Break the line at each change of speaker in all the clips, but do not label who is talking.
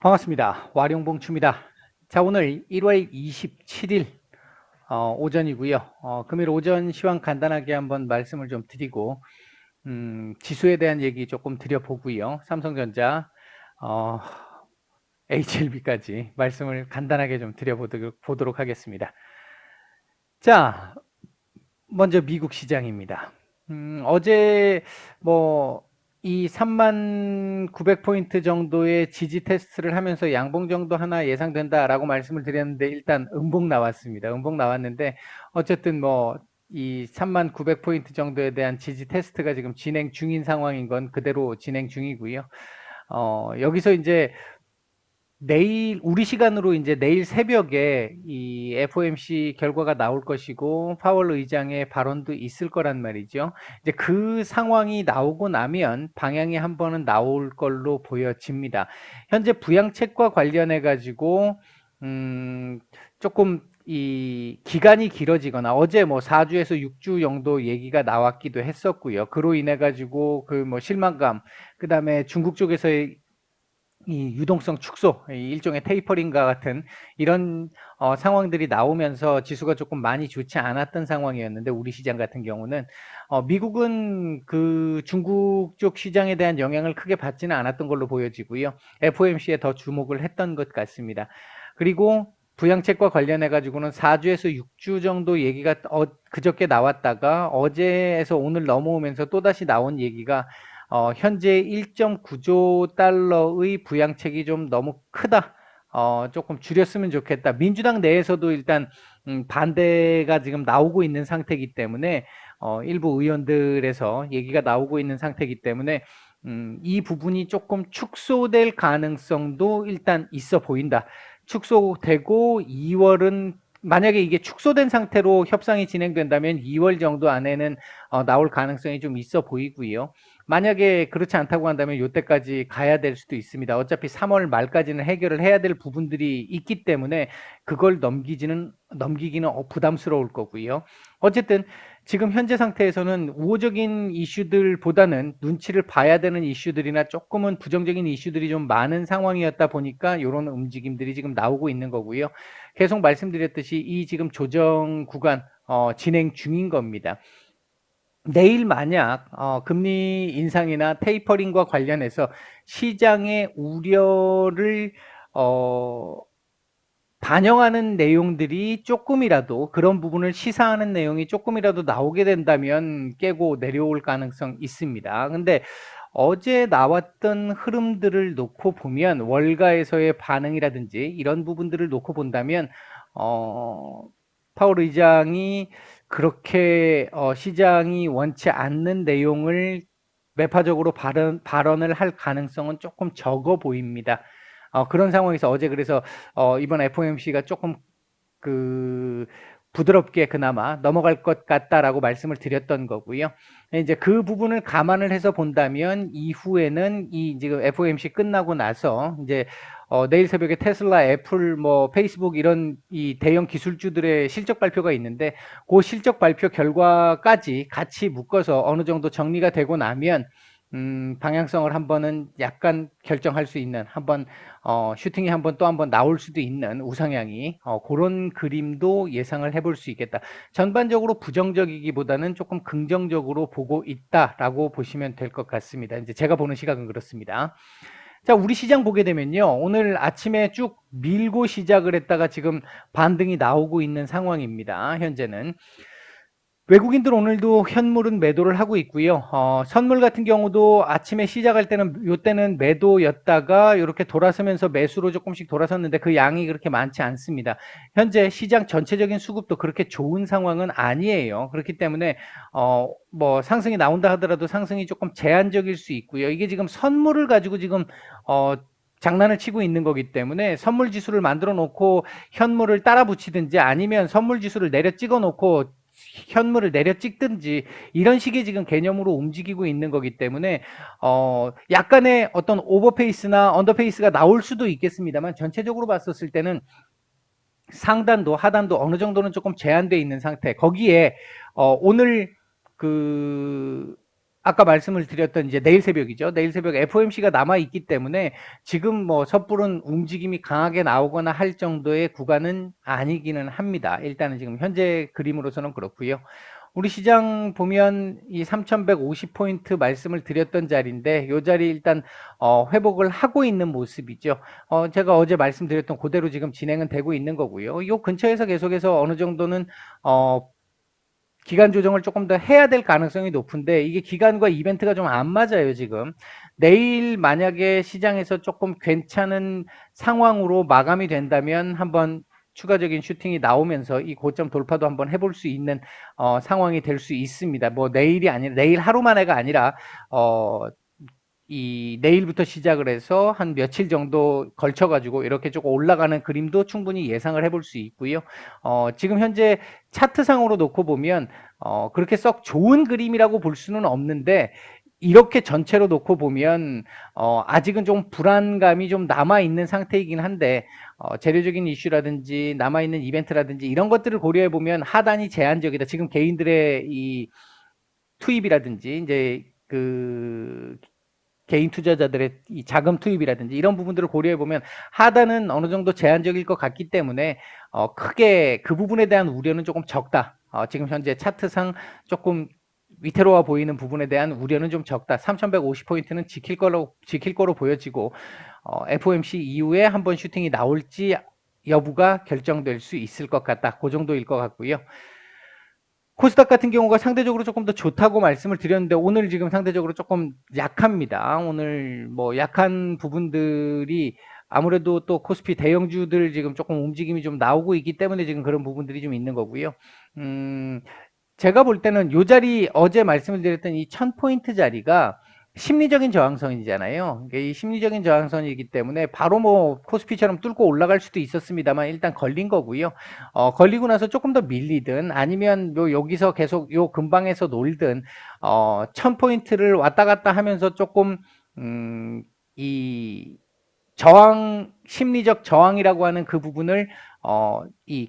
반갑습니다. 와룡봉추입니다. 자, 오늘 1월 27일 오전이고요. 금일 오전 시황 간단하게 한번 말씀을 좀 드리고 지수에 대한 얘기 조금 드려보고요. 삼성전자, 어, HLB까지 말씀을 간단하게 좀 드려보도록 하겠습니다. 자, 먼저 미국 시장입니다. 어제 이 39,900포인트 정도의 지지 테스트를 하면서 양봉 정도 하나 예상된다라고 말씀을 드렸는데 일단 음봉 나왔습니다. 음봉 나왔는데 어쨌든 이 39,900포인트 정도에 대한 지지 테스트가 지금 진행 중인 상황인 건 그대로 진행 중이고요. 여기서 이제 우리 시간으로 이제 내일 새벽에 이 FOMC 결과가 나올 것이고, 파월 의장의 발언도 있을 거란 말이죠. 이제 그 상황이 나오고 나면 방향이 한 번은 나올 걸로 보여집니다. 현재 부양책과 관련해가지고, 조금 이 기간이 길어지거나 어제 4주에서 6주 정도 얘기가 나왔기도 했었고요. 그로 인해 가지고 그 실망감, 그 다음에 중국 쪽에서의 이 유동성 축소, 일종의 테이퍼링과 같은 이런 상황들이 나오면서 지수가 조금 많이 좋지 않았던 상황이었는데, 우리 시장 같은 경우는 미국은 그 중국 쪽 시장에 대한 영향을 크게 받지는 않았던 걸로 보여지고요. FOMC에 더 주목을 했던 것 같습니다. 그리고 부양책과 관련해 가지고는 4주에서 6주 정도 얘기가 그저께 나왔다가 어제에서 오늘 넘어오면서 또다시 나온 얘기가 현재 1.9조 달러의 부양책이 좀 너무 크다. 조금 줄였으면 좋겠다. 민주당 내에서도 일단 반대가 지금 나오고 있는 상태이기 때문에 일부 의원들에서 얘기가 나오고 있는 상태이기 때문에 이 부분이 조금 축소될 가능성도 일단 있어 보인다. 축소되고 2월은 만약에 이게 축소된 상태로 협상이 진행된다면 2월 정도 안에는 나올 가능성이 좀 있어 보이고요. 만약에 그렇지 않다고 한다면 이때까지 가야 될 수도 있습니다. 어차피 3월 말까지는 해결을 해야 될 부분들이 있기 때문에 그걸 넘기기는 부담스러울 거고요. 어쨌든 지금 현재 상태에서는 우호적인 이슈들보다는 눈치를 봐야 되는 이슈들이나 조금은 부정적인 이슈들이 좀 많은 상황이었다 보니까 이런 움직임들이 지금 나오고 있는 거고요. 계속 말씀드렸듯이 이 지금 조정 구간 진행 중인 겁니다. 내일 만약 금리 인상이나 테이퍼링과 관련해서 시장의 우려를 반영하는 내용들이 조금이라도, 그런 부분을 시사하는 내용이 조금이라도 나오게 된다면 깨고 내려올 가능성 있습니다. 근데 어제 나왔던 흐름들을 놓고 보면, 월가에서의 반응이라든지 이런 부분들을 놓고 본다면 파월 의장이 그렇게 시장이 원치 않는 내용을 매파적으로 발언을 할 가능성은 조금 적어 보입니다. 그런 상황에서 어제 그래서 이번 FOMC가 조금 부드럽게 그나마 넘어갈 것 같다라고 말씀을 드렸던 거고요. 이제 그 부분을 감안을 해서 본다면 이후에는 이 지금 FOMC 끝나고 나서 이제 내일 새벽에 테슬라, 애플, 페이스북 이런 이 대형 기술주들의 실적 발표가 있는데, 그 실적 발표 결과까지 같이 묶어서 어느 정도 정리가 되고 나면 방향성을 한번은 약간 결정할 수 있는, 슈팅이 또 한 번 나올 수도 있는 우상향이, 그런 그림도 예상을 해볼 수 있겠다. 전반적으로 부정적이기보다는 조금 긍정적으로 보고 있다라고 보시면 될 것 같습니다. 이제 제가 보는 시각은 그렇습니다. 자, 우리 시장 보게 되면요, 오늘 아침에 쭉 밀고 시작을 했다가 지금 반등이 나오고 있는 상황입니다. 현재는 외국인들 오늘도 현물은 매도를 하고 있고요. 선물 같은 경우도 아침에 시작할 때는 요때는 매도였다가 이렇게 돌아서면서 매수로 조금씩 돌아섰는데 그 양이 그렇게 많지 않습니다. 현재 시장 전체적인 수급도 그렇게 좋은 상황은 아니에요. 그렇기 때문에 상승이 나온다 하더라도 상승이 조금 제한적일 수 있고요. 이게 지금 선물을 가지고 지금 장난을 치고 있는 거기 때문에 선물 지수를 만들어 놓고 현물을 따라 붙이든지, 아니면 선물 지수를 내려 찍어 놓고 현물을 내려 찍든지, 이런 식의 지금 개념으로 움직이고 있는 거기 때문에 약간의 어떤 오버페이스나 언더페이스가 나올 수도 있겠습니다만, 전체적으로 봤었을 때는 상단도 하단도 어느 정도는 조금 제한되어 있는 상태. 거기에 오늘 아까 말씀을 드렸던 이제 내일 새벽이죠. 내일 새벽 FOMC가 남아 있기 때문에 지금 뭐 섣부른 움직임이 강하게 나오거나 할 정도의 구간은 아니기는 합니다. 일단은 지금 현재 그림으로서는 그렇고요. 우리 시장 보면 이 3,150포인트 말씀을 드렸던 자리인데 이 자리 일단 회복을 하고 있는 모습이죠. 제가 어제 말씀드렸던 그대로 지금 진행은 되고 있는 거고요. 이 근처에서 계속해서 어느 정도는 기간 조정을 조금 더 해야 될 가능성이 높은데 이게 기간과 이벤트가 좀 안 맞아요, 지금. 내일 만약에 시장에서 조금 괜찮은 상황으로 마감이 된다면 한번 추가적인 슈팅이 나오면서 이 고점 돌파도 한번 해볼 수 있는 상황이 될 수 있습니다. 뭐 내일이 아니라 내일 하루 만에가 아니라 이 내일부터 시작을 해서 한 며칠 정도 걸쳐 가지고 이렇게 조금 올라가는 그림도 충분히 예상을 해볼 수 있고요. 지금 현재 차트상으로 놓고 보면 그렇게 썩 좋은 그림이라고 볼 수는 없는데 이렇게 전체로 놓고 보면 아직은 좀 불안감이 좀 남아 있는 상태이긴 한데 재료적인 이슈라든지 남아 있는 이벤트라든지 이런 것들을 고려해 보면 하단이 제한적이다. 지금 개인들의 이 투입이라든지 이제 그 개인 투자자들의 이 자금 투입이라든지 이런 부분들을 고려해 보면 하단은 어느 정도 제한적일 것 같기 때문에 크게 그 부분에 대한 우려는 조금 적다. 지금 현재 차트상 조금 위태로워 보이는 부분에 대한 우려는 좀 적다. 3,150포인트는 지킬 거로 보여지고 FOMC 이후에 한번 슈팅이 나올지 여부가 결정될 수 있을 것 같다. 그 정도일 것 같고요. 코스닥 같은 경우가 상대적으로 조금 더 좋다고 말씀을 드렸는데 오늘 지금 상대적으로 조금 약합니다. 오늘 뭐 약한 부분들이 아무래도 또 코스피 대형주들 지금 조금 움직임이 좀 나오고 있기 때문에 지금 그런 부분들이 좀 있는 거고요. 제가 볼 때는 요 자리 어제 말씀을 드렸던 이 1000포인트 자리가 심리적인 저항선이잖아요. 이 심리적인 저항선이기 때문에 바로 뭐 코스피처럼 뚫고 올라갈 수도 있었습니다만 일단 걸린 거고요. 걸리고 나서 조금 더 밀리든 아니면 여기서 계속 요 근방에서 놀든 1000포인트를 왔다 갔다 하면서 조금 이 저항, 심리적 저항이라고 하는 그 부분을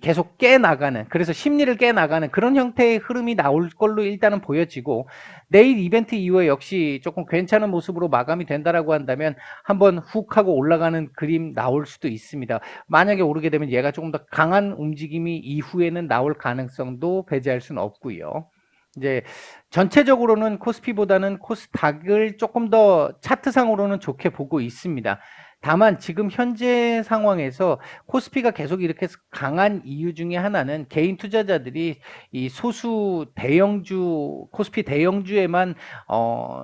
계속 깨나가는, 그래서 심리를 깨나가는 그런 형태의 흐름이 나올 걸로 일단은 보여지고, 내일 이벤트 이후에 역시 조금 괜찮은 모습으로 마감이 된다라고 한다면 한번 훅 하고 올라가는 그림 나올 수도 있습니다. 만약에 오르게 되면 얘가 조금 더 강한 움직임이 이후에는 나올 가능성도 배제할 수는 없고요. 이제 전체적으로는 코스피보다는 코스닥을 조금 더 차트상으로는 좋게 보고 있습니다. 다만 지금 현재 상황에서 코스피가 계속 이렇게 강한 이유 중에 하나는 개인 투자자들이 이 소수 대형주, 코스피 대형주에만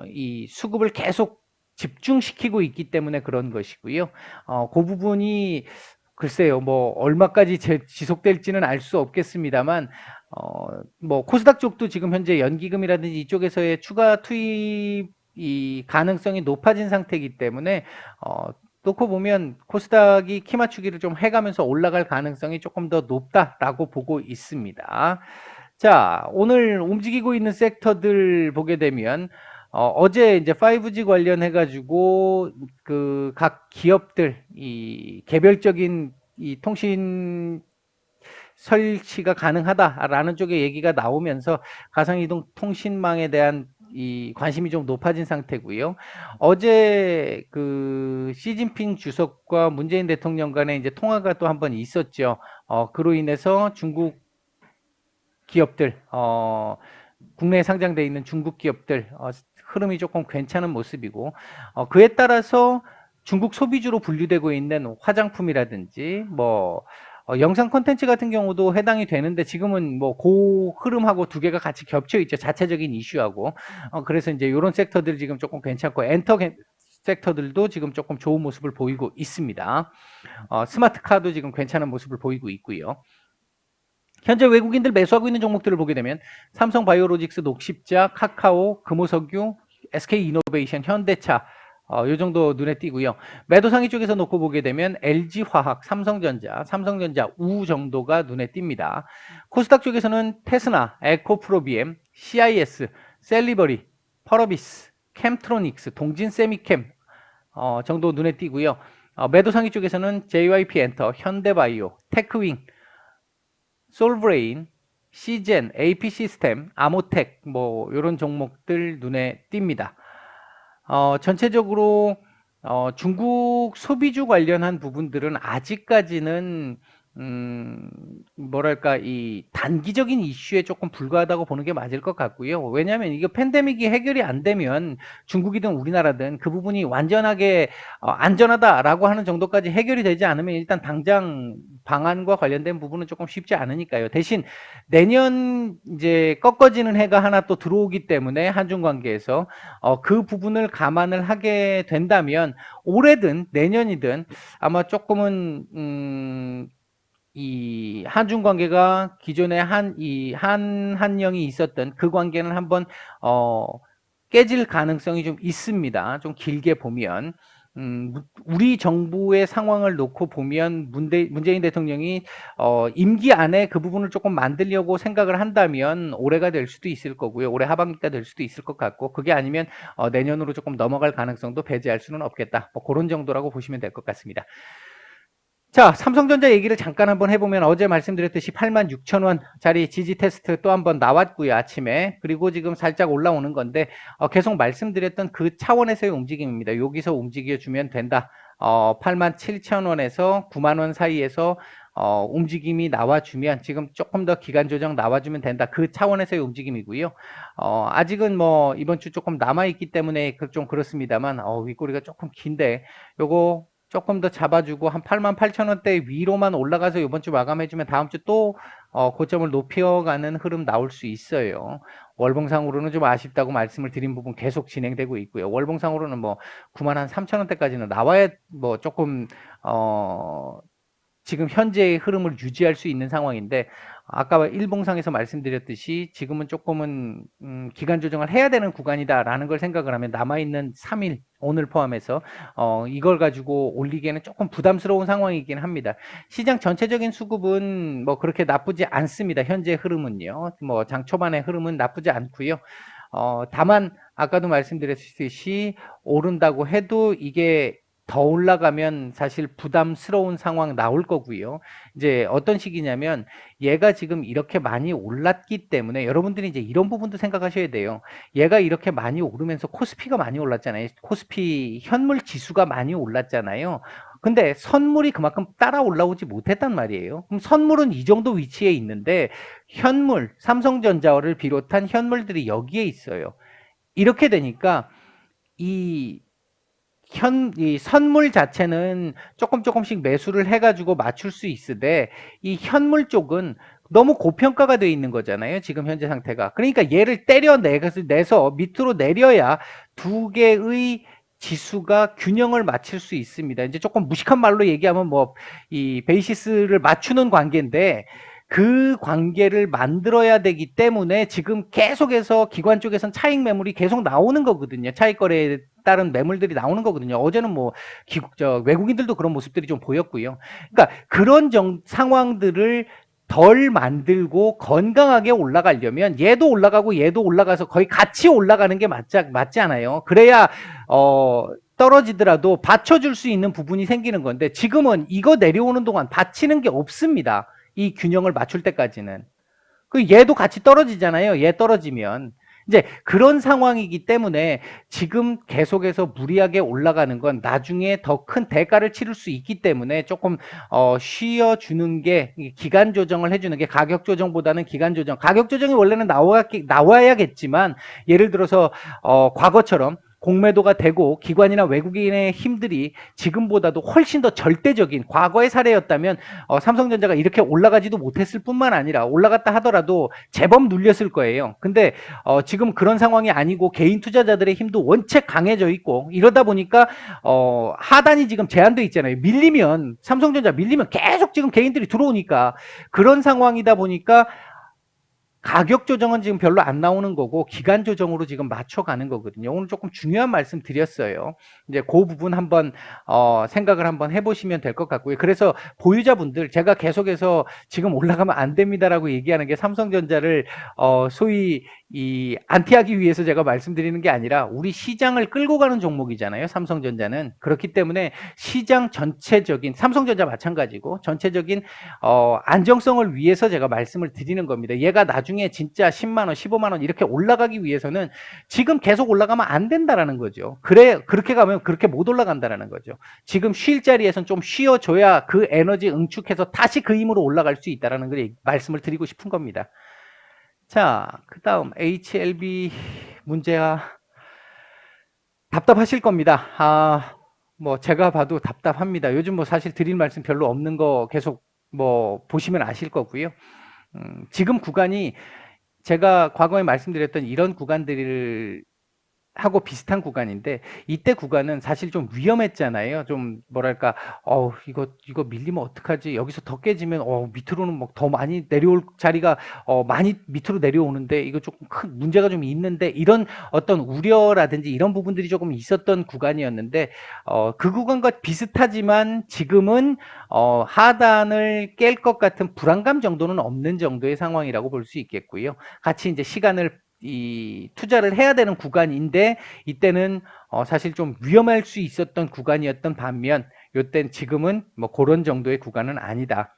이 수급을 계속 집중시키고 있기 때문에 그런 것이고요. 그 부분이 글쎄요, 뭐 얼마까지 지속될지는 알 수 없겠습니다만 뭐 코스닥 쪽도 지금 현재 연기금이라든지 이쪽에서의 추가 투입 이 가능성이 높아진 상태이기 때문에 놓고 보면 코스닥이 키 맞추기를 좀 해가면서 올라갈 가능성이 조금 더 높다라고 보고 있습니다. 자, 오늘 움직이고 있는 섹터들 보게 되면 어제 이제 5G 관련해 가지고 그 각 기업들 이 개별적인 이 통신 설치가 가능하다라는 쪽의 얘기가 나오면서 가상이동 통신망에 대한 이 관심이 좀 높아진 상태고요. 어제 그 시진핑 주석과 문재인 대통령 간의 이제 통화가 또 한 번 있었죠. 그로 인해서 중국 기업들, 국내에 상장돼 있는 중국 기업들 흐름이 조금 괜찮은 모습이고 그에 따라서 중국 소비주로 분류되고 있는 화장품이라든지 뭐 영상 콘텐츠 같은 경우도 해당이 되는데 지금은 뭐 그 흐름하고 두 개가 같이 겹쳐 있죠. 자체적인 이슈하고. 그래서 이제 이런 섹터들 지금 조금 괜찮고 엔터 섹터들도 지금 조금 좋은 모습을 보이고 있습니다. 스마트카도 지금 괜찮은 모습을 보이고 있고요. 현재 외국인들 매수하고 있는 종목들을 보게 되면 삼성바이오로직스, 녹십자, 카카오, 금호석유, SK이노베이션, 현대차 요 정도 눈에 띄고요. 매도 상위 쪽에서 놓고 보게 되면 LG화학, 삼성전자 우 정도가 눈에 띕니다. 코스닥 쪽에서는 테스나, 에코프로비엠, CIS, 셀리버리, 펄어비스, 캠트로닉스, 동진세미캠 정도 눈에 띄고요. 매도 상위 쪽에서는 JYP엔터, 현대바이오, 테크윙, 솔브레인, 시젠, AP 시스템, 아모텍 뭐 이런 종목들 눈에 띕니다. 전체적으로 중국 소비주 관련한 부분들은 아직까지는 음, 뭐랄까, 이 단기적인 이슈에 조금 불과하다고 보는 게 맞을 것 같고요. 왜냐하면 이거 팬데믹이 해결이 안 되면 중국이든 우리나라든 그 부분이 완전하게 안전하다라고 하는 정도까지 해결이 되지 않으면 일단 당장 방안과 관련된 부분은 조금 쉽지 않으니까요. 대신 내년 이제 꺾어지는 해가 하나 또 들어오기 때문에 한중 관계에서 그 부분을 감안을 하게 된다면 올해든 내년이든 아마 조금은 이 한중 관계가 기존에 한영이 있었던 그 관계는 한번 어, 깨질 가능성이 좀 있습니다. 좀 길게 보면. 우리 정부의 상황을 놓고 보면 문재인 대통령이 임기 안에 그 부분을 조금 만들려고 생각을 한다면 올해가 될 수도 있을 거고요. 올해 하반기가 될 수도 있을 것 같고, 그게 아니면 내년으로 조금 넘어갈 가능성도 배제할 수는 없겠다. 뭐 그런 정도라고 보시면 될 것 같습니다. 자, 삼성전자 얘기를 잠깐 한번 해보면 어제 말씀드렸듯이 86,000원짜리 지지 테스트 또 한번 나왔고요, 아침에. 그리고 지금 살짝 올라오는 건데 계속 말씀드렸던 그 차원에서의 움직임입니다. 여기서 움직여주면 된다. 87,000원에서 9만원 사이에서 움직임이 나와주면, 지금 조금 더 기간 조정 나와주면 된다. 그 차원에서의 움직임이고요. 아직은 뭐 이번 주 조금 남아있기 때문에 좀 그렇습니다만 윗꼬리가 조금 긴데 요거 조금 더 잡아주고 한 88,000원대 위로만 올라가서 이번 주 마감해주면 다음 주 또 고점을 높여가는 흐름 나올 수 있어요. 월봉상으로는 좀 아쉽다고 말씀을 드린 부분 계속 진행되고 있고요. 월봉상으로는 뭐 93,000원대까지는 나와야 뭐 조금 지금 현재의 흐름을 유지할 수 있는 상황인데, 아까 일봉상에서 말씀드렸듯이 지금은 조금은 기간 조정을 해야 되는 구간이다라는 걸 생각을 하면 남아있는 3일 오늘 포함해서 이걸 가지고 올리기에는 조금 부담스러운 상황이긴 합니다. 시장 전체적인 수급은 뭐 그렇게 나쁘지 않습니다. 현재 흐름은요. 뭐 장 초반의 흐름은 나쁘지 않고요. 다만 아까도 말씀드렸듯이 오른다고 해도 이게 더 올라가면 사실 부담스러운 상황 나올 거고요. 이제 어떤 식이냐면, 얘가 지금 이렇게 많이 올랐기 때문에 여러분들이 이제 이런 부분도 생각하셔야 돼요. 얘가 이렇게 많이 오르면서 코스피가 많이 올랐잖아요. 코스피 현물 지수가 많이 올랐잖아요. 근데 선물이 그만큼 따라 올라오지 못했단 말이에요. 그럼 선물은 이 정도 위치에 있는데 현물, 삼성전자를 비롯한 현물들이 여기에 있어요. 이렇게 되니까 이 선물 자체는 조금씩 매수를 해가지고 맞출 수 있으되, 이 현물 쪽은 너무 고평가가 되어 있는 거잖아요. 지금 현재 상태가. 그러니까 얘를 내서 밑으로 내려야 두 개의 지수가 균형을 맞출 수 있습니다. 이제 조금 무식한 말로 얘기하면 뭐 이 베이시스를 맞추는 관계인데, 그 관계를 만들어야 되기 때문에 지금 계속해서 기관 쪽에선 차익 매물이 계속 나오는 거거든요. 차익 거래에 따른 매물들이 나오는 거거든요. 어제는 뭐 외국인들도 그런 모습들이 좀 보였고요. 그러니까 그런 상황들을 덜 만들고 건강하게 올라가려면 얘도 올라가고 얘도 올라가서 거의 같이 올라가는 게 맞지 않아요. 그래야 떨어지더라도 받쳐줄 수 있는 부분이 생기는 건데, 지금은 이거 내려오는 동안 받치는 게 없습니다. 이 균형을 맞출 때까지는. 그 얘도 같이 떨어지잖아요. 얘 떨어지면. 이제 그런 상황이기 때문에 지금 계속해서 무리하게 올라가는 건 나중에 더 큰 대가를 치를 수 있기 때문에 조금 쉬어주는 게, 기간 조정을 해주는 게, 가격 조정보다는 기간 조정. 가격 조정이 원래는 나와야겠지만, 예를 들어서 과거처럼 공매도가 되고 기관이나 외국인의 힘들이 지금보다도 훨씬 더 절대적인 과거의 사례였다면 삼성전자가 이렇게 올라가지도 못했을 뿐만 아니라 올라갔다 하더라도 제법 눌렸을 거예요. 근데 지금 그런 상황이 아니고 개인 투자자들의 힘도 원체 강해져 있고 이러다 보니까 하단이 지금 제한돼 있잖아요. 삼성전자 밀리면 계속 지금 개인들이 들어오니까, 그런 상황이다 보니까 가격 조정은 지금 별로 안 나오는 거고 기간 조정으로 지금 맞춰가는 거거든요. 오늘 조금 중요한 말씀 드렸어요. 이제 그 부분 한번 생각을 한번 해보시면 될 것 같고요. 그래서 보유자분들, 제가 계속해서 지금 올라가면 안 됩니다라고 얘기하는 게 삼성전자를 소위 이 안티하기 위해서 제가 말씀드리는 게 아니라 우리 시장을 끌고 가는 종목이잖아요. 삼성전자는. 그렇기 때문에 시장 전체적인 삼성전자 마찬가지고 전체적인 안정성을 위해서 제가 말씀을 드리는 겁니다. 얘가 나중에 진짜 10만 원, 15만 원 이렇게 올라가기 위해서는 지금 계속 올라가면 안 된다라는 거죠. 그렇게 가면 그렇게 못 올라간다라는 거죠. 지금 쉴 자리에선 좀 쉬어줘야 그 에너지 응축해서 다시 그 힘으로 올라갈 수 있다라는 걸 말씀을 드리고 싶은 겁니다. 자, 그 다음 HLB 문제가 답답하실 겁니다. 뭐 제가 봐도 답답합니다. 요즘 뭐 사실 드릴 말씀 별로 없는 거 계속 뭐 보시면 아실 거고요. 지금 구간이 제가 과거에 말씀드렸던 이런 구간들을 하고 비슷한 구간인데 이때 구간은 사실 좀 위험했잖아요. 좀 뭐랄까 이거 밀리면 어떡하지? 여기서 더 깨지면 밑으로는 막 더 많이 내려올 자리가 많이 밑으로 내려오는데 이거 조금 큰 문제가 좀 있는데 이런 어떤 우려라든지 이런 부분들이 조금 있었던 구간이었는데 그 구간과 비슷하지만 지금은 하단을 깰 것 같은 불안감 정도는 없는 정도의 상황이라고 볼 수 있겠고요. 같이 이제 시간을 투자를 해야 되는 구간인데 이때는 사실 좀 위험할 수 있었던 구간이었던 반면 요땐 지금은 뭐 그런 정도의 구간은 아니다.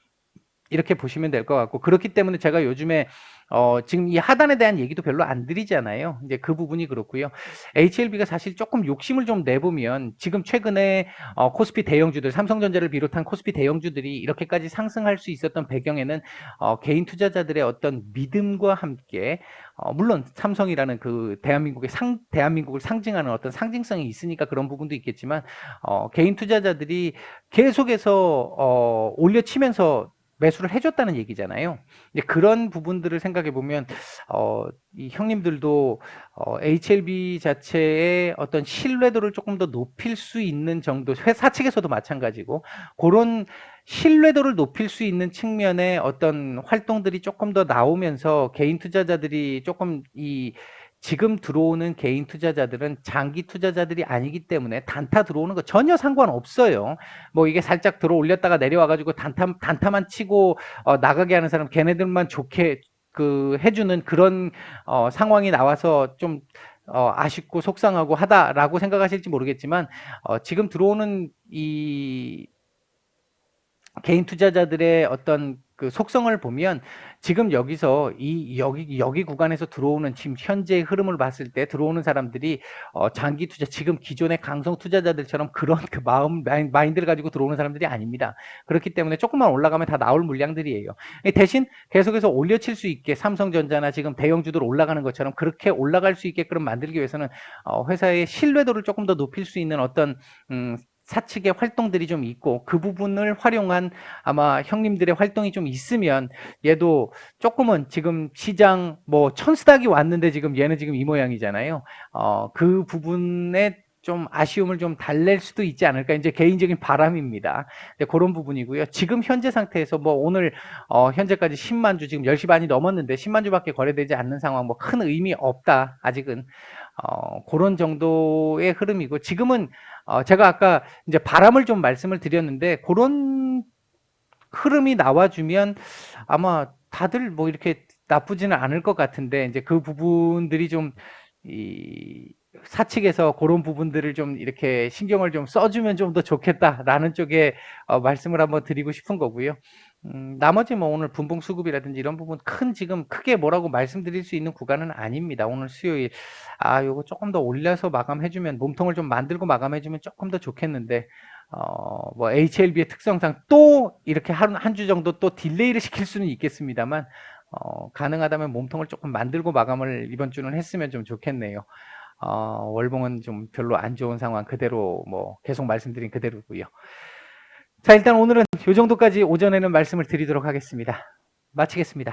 이렇게 보시면 될 것 같고 그렇기 때문에 제가 요즘에 지금 이 하단에 대한 얘기도 별로 안 드리잖아요. 이제 그 부분이 그렇고요. HLB가 사실 조금 욕심을 좀 내보면 지금 최근에 코스피 대형주들 삼성전자를 비롯한 코스피 대형주들이 이렇게까지 상승할 수 있었던 배경에는 개인 투자자들의 어떤 믿음과 함께 물론 삼성이라는 그 대한민국을 상징하는 어떤 상징성이 있으니까 그런 부분도 있겠지만 개인 투자자들이 계속해서 올려치면서 매수를 해줬다는 얘기잖아요. 이제 그런 부분들을 생각해 보면 이 형님들도 HLB 자체의 어떤 신뢰도를 조금 더 높일 수 있는 정도, 회사 측에서도 마찬가지고 그런 신뢰도를 높일 수 있는 측면의 어떤 활동들이 조금 더 나오면서 개인 투자자들이 조금 지금 들어오는 개인 투자자들은 장기 투자자들이 아니기 때문에 단타 들어오는 거 전혀 상관없어요. 뭐 이게 살짝 들어 올렸다가 내려와가지고 단타만 치고 나가게 하는 사람 걔네들만 좋게 해주는 그런 상황이 나와서 좀 아쉽고 속상하고 하다라고 생각하실지 모르겠지만 지금 들어오는 이 개인 투자자들의 어떤 그 속성을 보면 지금 여기서 여기 구간에서 들어오는 지금 현재의 흐름을 봤을 때 들어오는 사람들이 장기 투자 지금 기존의 강성 투자자들처럼 그런 그 마인드를 가지고 들어오는 사람들이 아닙니다. 그렇기 때문에 조금만 올라가면 다 나올 물량들이에요. 대신 계속해서 올려칠 수 있게 삼성전자나 지금 대형주들 올라가는 것처럼 그렇게 올라갈 수 있게끔 만들기 위해서는 회사의 신뢰도를 조금 더 높일 수 있는 어떤 사측의 활동들이 좀 있고 그 부분을 활용한 아마 형님들의 활동이 좀 있으면 얘도 조금은 지금 시장 뭐 천스닥이 왔는데 지금 얘는 지금 이 모양이잖아요. 그 부분에 좀 아쉬움을 좀 달랠 수도 있지 않을까 이제 개인적인 바람입니다. 그런 부분이고요. 지금 현재 상태에서 뭐 오늘 현재까지 10만 주 지금 10시 반이 넘었는데 10만 주밖에 거래되지 않는 상황 뭐 큰 의미 없다. 아직은 그런 정도의 흐름이고 지금은 제가 아까 이제 바람을 좀 말씀을 드렸는데 그런 흐름이 나와주면 아마 다들 뭐 이렇게 나쁘지는 않을 것 같은데 이제 그 부분들이 좀 사측에서 그런 부분들을 좀 이렇게 신경을 좀 써주면 좀 더 좋겠다라는 쪽에 말씀을 한번 드리고 싶은 거고요. 나머지 뭐 오늘 분봉 수급이라든지 이런 부분 지금 크게 뭐라고 말씀드릴 수 있는 구간은 아닙니다. 오늘 수요일 요거 조금 더 올려서 마감해주면 몸통을 좀 만들고 마감해주면 조금 더 좋겠는데 뭐 HLB의 특성상 또 이렇게 한 주 정도 또 딜레이를 시킬 수는 있겠습니다만 가능하다면 몸통을 조금 만들고 마감을 이번 주는 했으면 좀 좋겠네요. 월봉은 좀 별로 안 좋은 상황 그대로 뭐 계속 말씀드린 그대로고요. 자, 일단 오늘은 이 정도까지 오전에는 말씀을 드리도록 하겠습니다. 마치겠습니다.